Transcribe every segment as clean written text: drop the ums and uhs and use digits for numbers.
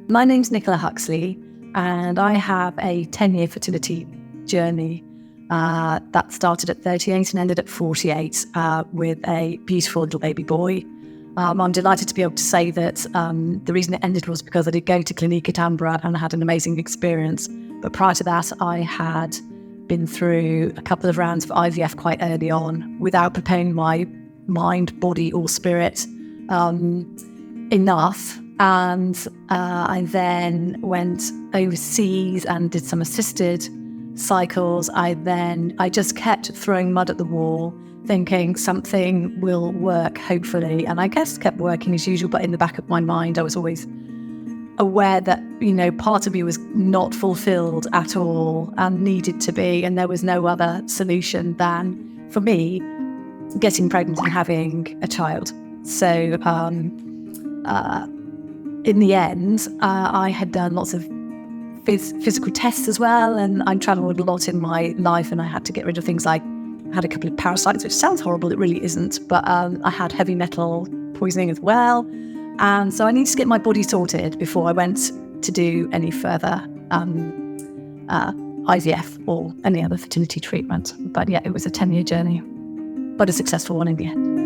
My name's Nicola Huxley, and I have a 10-year fertility journey that started at 38 and ended at 48 with a beautiful little baby boy. I'm delighted to be able to say that the reason it ended was because I did go to Clínica Tambre and I had an amazing experience. But prior to that, I had been through a couple of rounds of IVF quite early on without preparing my mind, body or spirit enough. And I then went overseas and did some assisted cycles. I just kept throwing mud at the wall, thinking something will work, hopefully. And I guess kept working as usual, but in the back of my mind, I was always aware that, part of me was not fulfilled at all and needed to be. And there was no other solution than, for me, getting pregnant and having a child. So, in the end, I had done lots of physical tests as well, and I travelled a lot in my life, and I had to get rid of things like I had a couple of parasites, which sounds horrible, it really isn't, but I had heavy metal poisoning as well, and so I needed to get my body sorted before I went to do any further IVF or any other fertility treatment. But yeah, it was a 10-year journey, but a successful one in the end.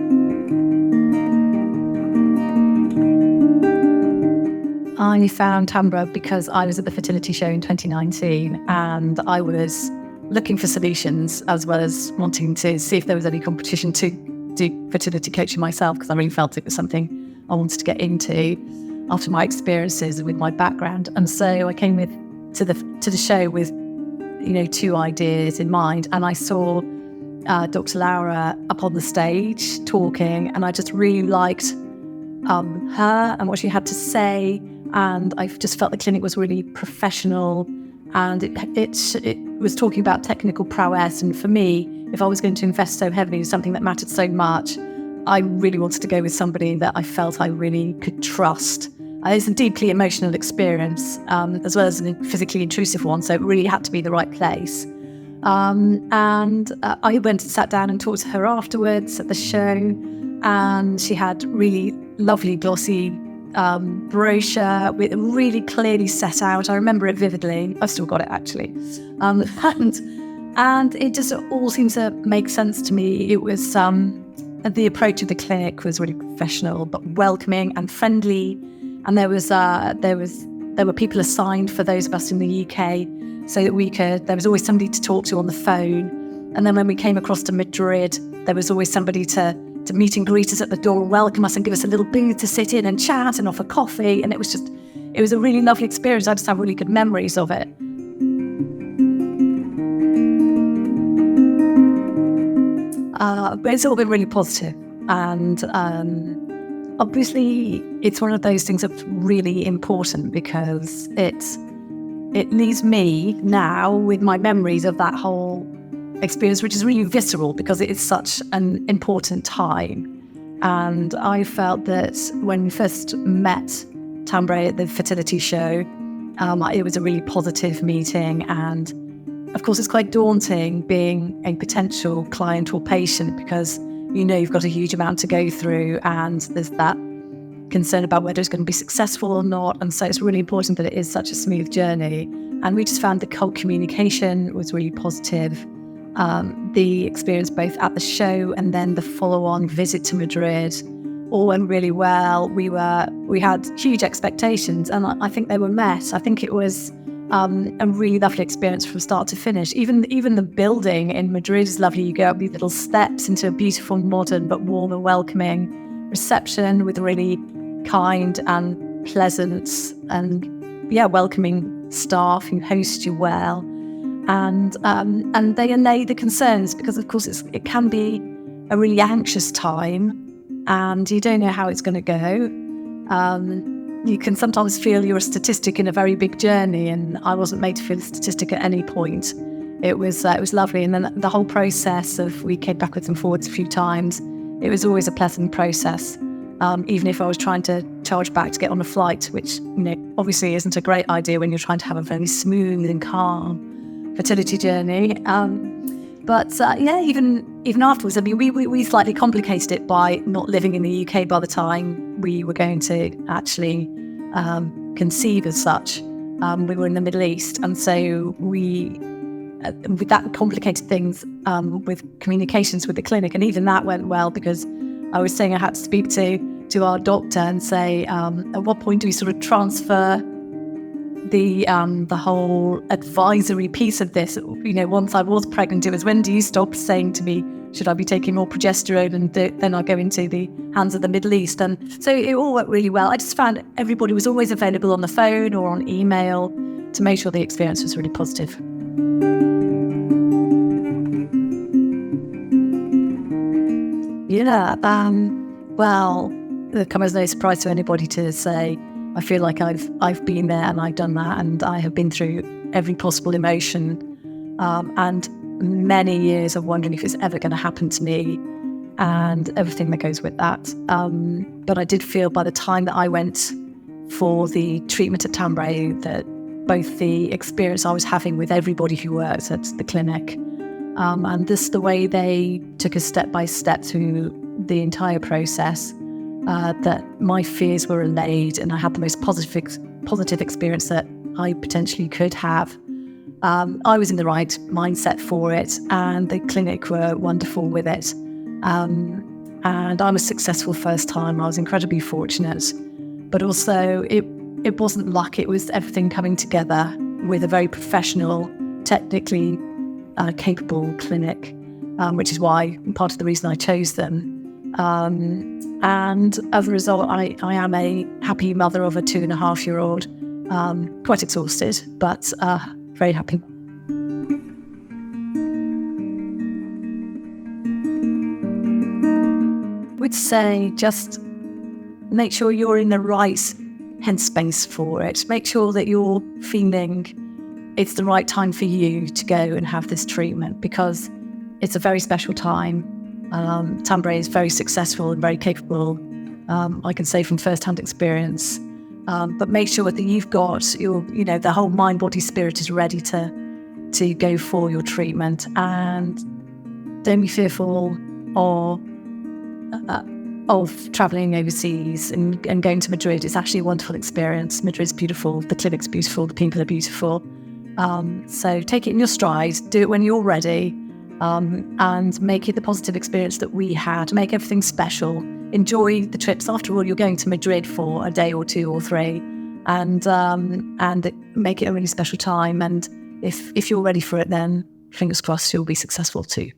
I found Tambre because I was at the fertility show in 2019 and I was looking for solutions as well as wanting to see if there was any competition to do fertility coaching myself, because I really felt it was something I wanted to get into after my experiences with my background. And so I came to the show with two ideas in mind, and I saw Dr. Laura up on the stage talking, and I just really liked her and what she had to say. And I just felt the clinic was really professional, and it was talking about technical prowess. And for me, if I was going to invest so heavily in something that mattered so much, I really wanted to go with somebody that I felt I really could trust. It's a deeply emotional experience, as well as a physically intrusive one, so it really had to be the right place. And I went and sat down and talked to her afterwards at the show, and she had really lovely glossy brochure with really clearly set out. I remember it vividly. I've still got it actually. And it just all seemed to make sense to me. It was the approach of the clinic was really professional but welcoming and friendly. And there were people assigned for those of us in the UK so that there was always somebody to talk to on the phone. And then when we came across to Madrid, there was always somebody to meet and greet us at the door and welcome us and give us a little booth to sit in and chat and offer coffee. And it was a really lovely experience. I just have really good memories of it. But it's all been really positive. And obviously it's one of those things that's really important because it leaves me now with my memories of that whole experience, which is really visceral because it is such an important time. And I felt that when we first met Tambre at the fertility show, it was a really positive meeting. And of course, it's quite daunting being a potential client or patient because you've got a huge amount to go through, and there's that concern about whether it's going to be successful or not. And so it's really important that it is such a smooth journey. And we just found the whole communication was really positive. The experience both at the show and then the follow-on visit to Madrid all went really well. We had huge expectations, and I think they were met. I think it was a really lovely experience from start to finish. Even the building in Madrid is lovely. You go up these little steps into a beautiful, modern but warm and welcoming reception with really kind and pleasant and welcoming staff who host you well. And they allay the concerns because, of course, it can be a really anxious time and you don't know how it's going to go. You can sometimes feel you're a statistic in a very big journey, and I wasn't made to feel a statistic at any point. It was lovely. And then the whole process of we came backwards and forwards a few times. It was always a pleasant process, even if I was trying to charge back to get on a flight, which obviously isn't a great idea when you're trying to have a very smooth and calm fertility journey. But even afterwards, I mean, we slightly complicated it by not living in the UK by the time we were going to actually conceive as such. We were in the Middle East, and so with that complicated things with communications with the clinic, and even that went well because I was saying I had to speak to our doctor and say, at what point do we sort of transfer the whole advisory piece of this? Once I was pregnant, it was, when do you stop saying to me, should I be taking more progesterone? And then I'll go into the hands of the Middle East. And so it all went really well. I just found everybody was always available on the phone or on email to make sure the experience was really positive. Yeah, well, it comes as no surprise to anybody to say, I feel like I've been there and I've done that, and I have been through every possible emotion, and many years of wondering if it's ever going to happen to me, and everything that goes with that. But I did feel by the time that I went for the treatment at Tambre that both the experience I was having with everybody who works at the clinic, and just the way they took us step by step through the entire process, that my fears were allayed and I had the most positive experience that I potentially could have. I was in the right mindset for it, and the clinic were wonderful with it. And I was successful first time. I was incredibly fortunate, but also it wasn't luck. It was everything coming together with a very professional, technically capable clinic, which is why part of the reason I chose them. And as a result, I am a happy mother of a 2.5-year-old, quite exhausted, but very happy. I would say just make sure you're in the right headspace for it. Make sure that you're feeling it's the right time for you to go and have this treatment, because it's a very special time. Tambre is very successful and very capable, I can say from first-hand experience. But make sure that you've got the whole mind, body, spirit is ready to go for your treatment, and don't be fearful of travelling overseas and going to Madrid. It's actually a wonderful experience. Madrid's beautiful, the clinic's beautiful, the people are beautiful. So take it in your stride, do it when you're ready, and make it the positive experience that we had. Make everything special. Enjoy the trips. After all, you're going to Madrid for a day or 2 or 3, and make it a really special time. And if you're ready for it, then fingers crossed you'll be successful too.